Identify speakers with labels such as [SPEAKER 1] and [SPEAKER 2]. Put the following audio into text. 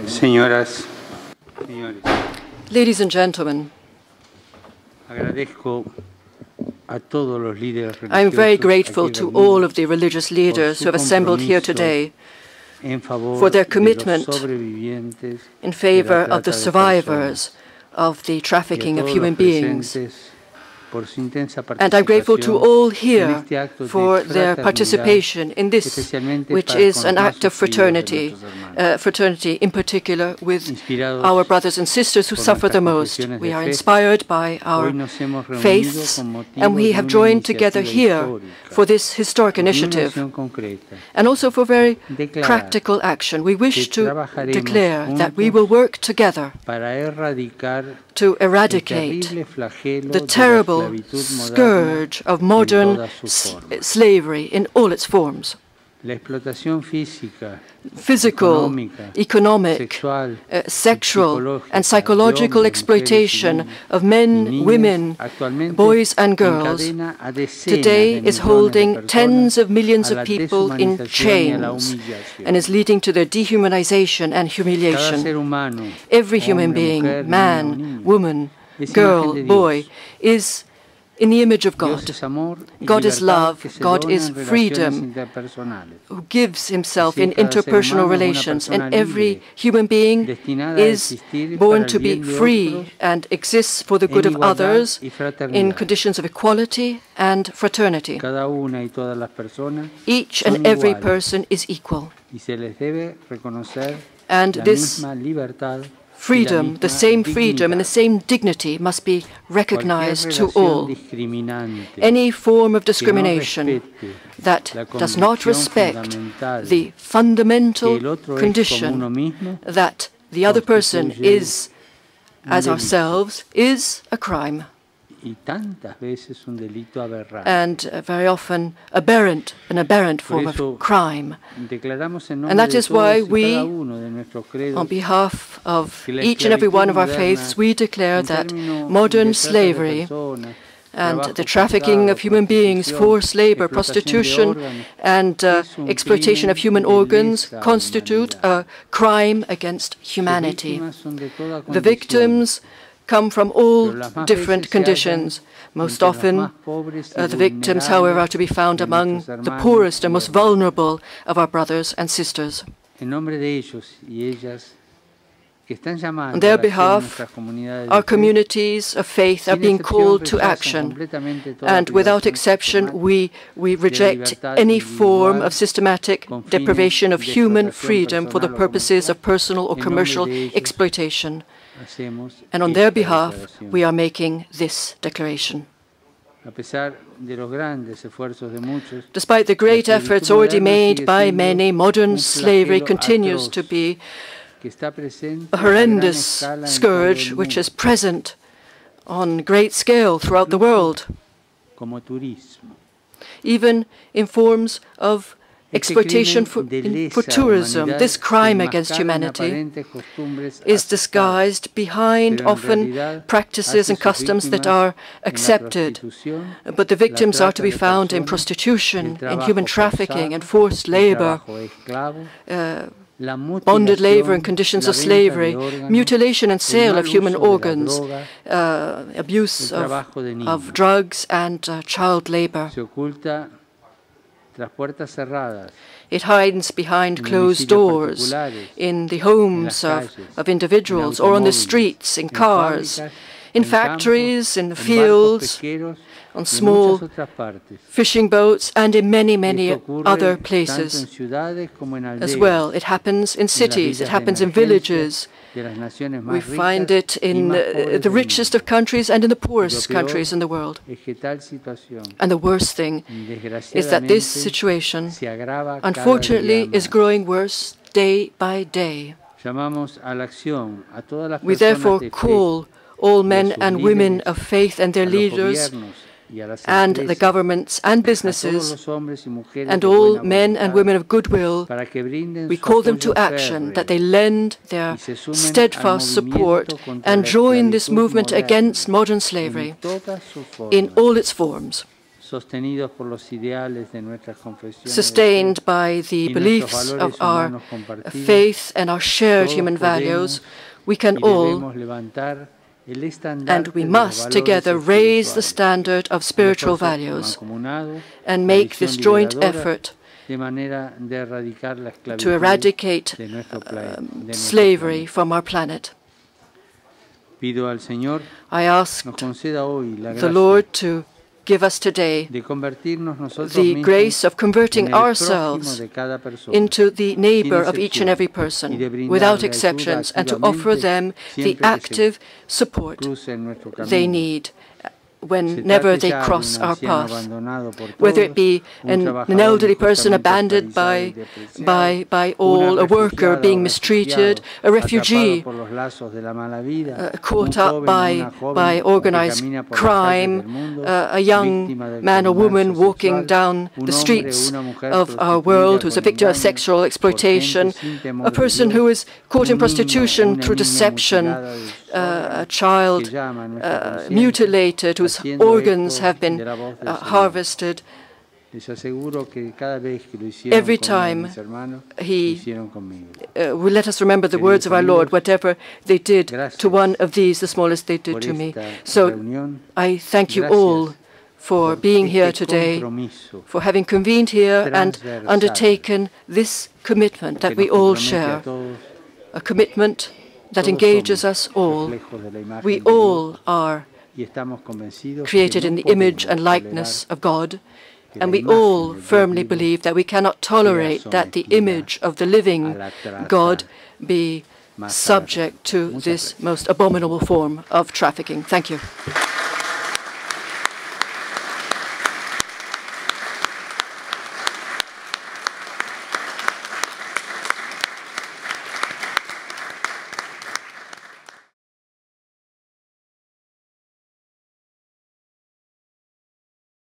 [SPEAKER 1] Señoras, señores,
[SPEAKER 2] Ladies and gentlemen,
[SPEAKER 1] agradezco a todos los líderes
[SPEAKER 2] I am very
[SPEAKER 1] religiosos
[SPEAKER 2] grateful
[SPEAKER 1] aquí
[SPEAKER 2] to
[SPEAKER 1] reunidos
[SPEAKER 2] all of the religious leaders who have assembled here today
[SPEAKER 1] en favor
[SPEAKER 2] for their
[SPEAKER 1] de los
[SPEAKER 2] commitment
[SPEAKER 1] sobrevivientes
[SPEAKER 2] in
[SPEAKER 1] de
[SPEAKER 2] favor
[SPEAKER 1] la
[SPEAKER 2] of the
[SPEAKER 1] trata de
[SPEAKER 2] survivors
[SPEAKER 1] personas,
[SPEAKER 2] of the
[SPEAKER 1] y a
[SPEAKER 2] trafficking of
[SPEAKER 1] todos
[SPEAKER 2] human
[SPEAKER 1] los
[SPEAKER 2] beings.
[SPEAKER 1] presentes por su intensa
[SPEAKER 2] And I'm grateful to
[SPEAKER 1] participación
[SPEAKER 2] all
[SPEAKER 1] en
[SPEAKER 2] here
[SPEAKER 1] este acto de
[SPEAKER 2] for their
[SPEAKER 1] fraternidad,
[SPEAKER 2] participation in this,
[SPEAKER 1] especialmente
[SPEAKER 2] which
[SPEAKER 1] para
[SPEAKER 2] is
[SPEAKER 1] con
[SPEAKER 2] an
[SPEAKER 1] los más
[SPEAKER 2] act of
[SPEAKER 1] sufridos de
[SPEAKER 2] fraternity,
[SPEAKER 1] nuestros hermanos.
[SPEAKER 2] in particular with
[SPEAKER 1] Inspirados
[SPEAKER 2] our brothers and sisters who
[SPEAKER 1] por
[SPEAKER 2] suffer the
[SPEAKER 1] nuestras
[SPEAKER 2] most.
[SPEAKER 1] confesiones
[SPEAKER 2] We
[SPEAKER 1] de
[SPEAKER 2] are
[SPEAKER 1] fe,
[SPEAKER 2] inspired by our
[SPEAKER 1] hoy nos hemos reunido
[SPEAKER 2] faiths,
[SPEAKER 1] con motivo
[SPEAKER 2] and we
[SPEAKER 1] de
[SPEAKER 2] have
[SPEAKER 1] una
[SPEAKER 2] joined together
[SPEAKER 1] iniciativa
[SPEAKER 2] here
[SPEAKER 1] histórica
[SPEAKER 2] for this historic
[SPEAKER 1] y de una
[SPEAKER 2] initiative,
[SPEAKER 1] acción concreta.
[SPEAKER 2] and also for very
[SPEAKER 1] Declarar
[SPEAKER 2] practical action. We wish
[SPEAKER 1] que
[SPEAKER 2] to
[SPEAKER 1] trabajaremos
[SPEAKER 2] declare that we
[SPEAKER 1] juntos
[SPEAKER 2] will work together
[SPEAKER 1] para erradicar
[SPEAKER 2] to
[SPEAKER 1] el
[SPEAKER 2] eradicate
[SPEAKER 1] terrible flagelo
[SPEAKER 2] the
[SPEAKER 1] de la
[SPEAKER 2] terrible
[SPEAKER 1] esclavitud moderna
[SPEAKER 2] scourge of
[SPEAKER 1] en
[SPEAKER 2] modern
[SPEAKER 1] todas sus formas.
[SPEAKER 2] slavery in all its forms.
[SPEAKER 1] La explotación física,
[SPEAKER 2] Physical,
[SPEAKER 1] económica,
[SPEAKER 2] economic,
[SPEAKER 1] sexual,
[SPEAKER 2] sexual and
[SPEAKER 1] de
[SPEAKER 2] psychological
[SPEAKER 1] hombres,
[SPEAKER 2] exploitation
[SPEAKER 1] mujeres y
[SPEAKER 2] of
[SPEAKER 1] niños,
[SPEAKER 2] men, women,
[SPEAKER 1] actualmente
[SPEAKER 2] boys and girls
[SPEAKER 1] encadena a decenas
[SPEAKER 2] today
[SPEAKER 1] de
[SPEAKER 2] is
[SPEAKER 1] millones de
[SPEAKER 2] holding
[SPEAKER 1] personas
[SPEAKER 2] tens of millions
[SPEAKER 1] a la
[SPEAKER 2] of people in
[SPEAKER 1] deshumanización y a la
[SPEAKER 2] chains
[SPEAKER 1] humillación.
[SPEAKER 2] and is leading to their dehumanization and
[SPEAKER 1] Cada
[SPEAKER 2] humiliation.
[SPEAKER 1] ser humano,
[SPEAKER 2] Every human
[SPEAKER 1] hombre,
[SPEAKER 2] being,
[SPEAKER 1] mujer, niño o
[SPEAKER 2] man,
[SPEAKER 1] niña,
[SPEAKER 2] woman,
[SPEAKER 1] es imagen
[SPEAKER 2] girl,
[SPEAKER 1] de Dios.
[SPEAKER 2] boy, is in the image of
[SPEAKER 1] Dios
[SPEAKER 2] God.
[SPEAKER 1] es amor y
[SPEAKER 2] God is
[SPEAKER 1] libertad
[SPEAKER 2] love,
[SPEAKER 1] que se
[SPEAKER 2] God
[SPEAKER 1] dona
[SPEAKER 2] is
[SPEAKER 1] en relaciones
[SPEAKER 2] freedom,
[SPEAKER 1] interpersonales.
[SPEAKER 2] who gives himself
[SPEAKER 1] Así,
[SPEAKER 2] in
[SPEAKER 1] cada ser
[SPEAKER 2] interpersonal
[SPEAKER 1] humano es una
[SPEAKER 2] relations,
[SPEAKER 1] persona
[SPEAKER 2] and every
[SPEAKER 1] libre,
[SPEAKER 2] human being
[SPEAKER 1] destinada a
[SPEAKER 2] is
[SPEAKER 1] existir
[SPEAKER 2] born
[SPEAKER 1] para
[SPEAKER 2] to
[SPEAKER 1] el
[SPEAKER 2] be
[SPEAKER 1] bien de
[SPEAKER 2] free
[SPEAKER 1] otros
[SPEAKER 2] and exists for the
[SPEAKER 1] en
[SPEAKER 2] good of
[SPEAKER 1] igualdad
[SPEAKER 2] others
[SPEAKER 1] y
[SPEAKER 2] in
[SPEAKER 1] fraternidad.
[SPEAKER 2] conditions of equality and fraternity.
[SPEAKER 1] Cada una y todas las personas
[SPEAKER 2] Each
[SPEAKER 1] son
[SPEAKER 2] and every
[SPEAKER 1] iguales
[SPEAKER 2] person is equal,
[SPEAKER 1] y se les debe reconocer
[SPEAKER 2] and
[SPEAKER 1] la
[SPEAKER 2] this
[SPEAKER 1] misma libertad
[SPEAKER 2] freedom, the same freedom and the same dignity must be recognized to all. Any form of discrimination that does not respect the fundamental condition that the other person is as ourselves is a crime, and very often an aberrant form of crime. And that is why we, on behalf of each and every one of our faiths, we declare that modern slavery and the trafficking of human beings, forced labor, prostitution, and exploitation of human organs constitute a crime against humanity. The victims come from all different conditions. Most often, the victims, however, are to be found among the poorest and most vulnerable of our brothers and sisters. On their behalf, our communities of faith are being called to action, and without exception, we reject any form of systematic deprivation of human freedom for the purposes of personal or commercial exploitation. And on their behalf, we are making this declaration. Despite the great efforts already made by many, modern slavery continues to be a horrendous scourge which is present on great scale throughout the world, even in forms of exploitation for tourism. This crime against humanity is disguised behind often practices and customs that are accepted, but the victims are to be found in prostitution, in human trafficking and forced labor, bonded labor and conditions of slavery, mutilation and sale of human organs, abuse of drugs, and child labor. It hides behind closed doors in the homes of individuals or on the streets, in cars, in factories, in the fields, on small fishing boats, and in many, many other places as well. It happens in cities, it happens in villages. We find it in the richest of countries and in the poorest countries in the world. And the worst thing is that this situation, unfortunately, is growing worse day by day. We therefore call all men and women of faith and their leaders and the governments and businesses and all men and women of goodwill, we call them to action, that they lend their steadfast support and join this movement against modern slavery in all its forms.
[SPEAKER 1] sostenidos por los ideales de nuestras confesiones,
[SPEAKER 2] sustained by the beliefs of our faith and our shared human values, we can all and we must together raise the standard of spiritual values and make this joint effort to eradicate slavery from our planet. I ask the Lord to give us today the grace of converting ourselves into the neighbor of each and every person, without exceptions, and to offer them the active support they need whenever they cross our path, whether it be an elderly person abandoned by all, a worker being mistreated, a refugee caught up by organized crime, a young man or woman walking down the streets of our world who's a victim of sexual exploitation, a person who is caught in prostitution through deception, a child mutilated whose organs have been harvested. Every time he will let us remember the words of our Lord, whatever they did to one of these, the smallest they did to me. So I thank you all for being here today, for having convened here and undertaken this commitment that we all share, a commitment that engages us all. We all are created in the image and likeness of God, and we all firmly believe that we cannot tolerate that the image of the living God be subject to this most abominable form of trafficking. Thank you.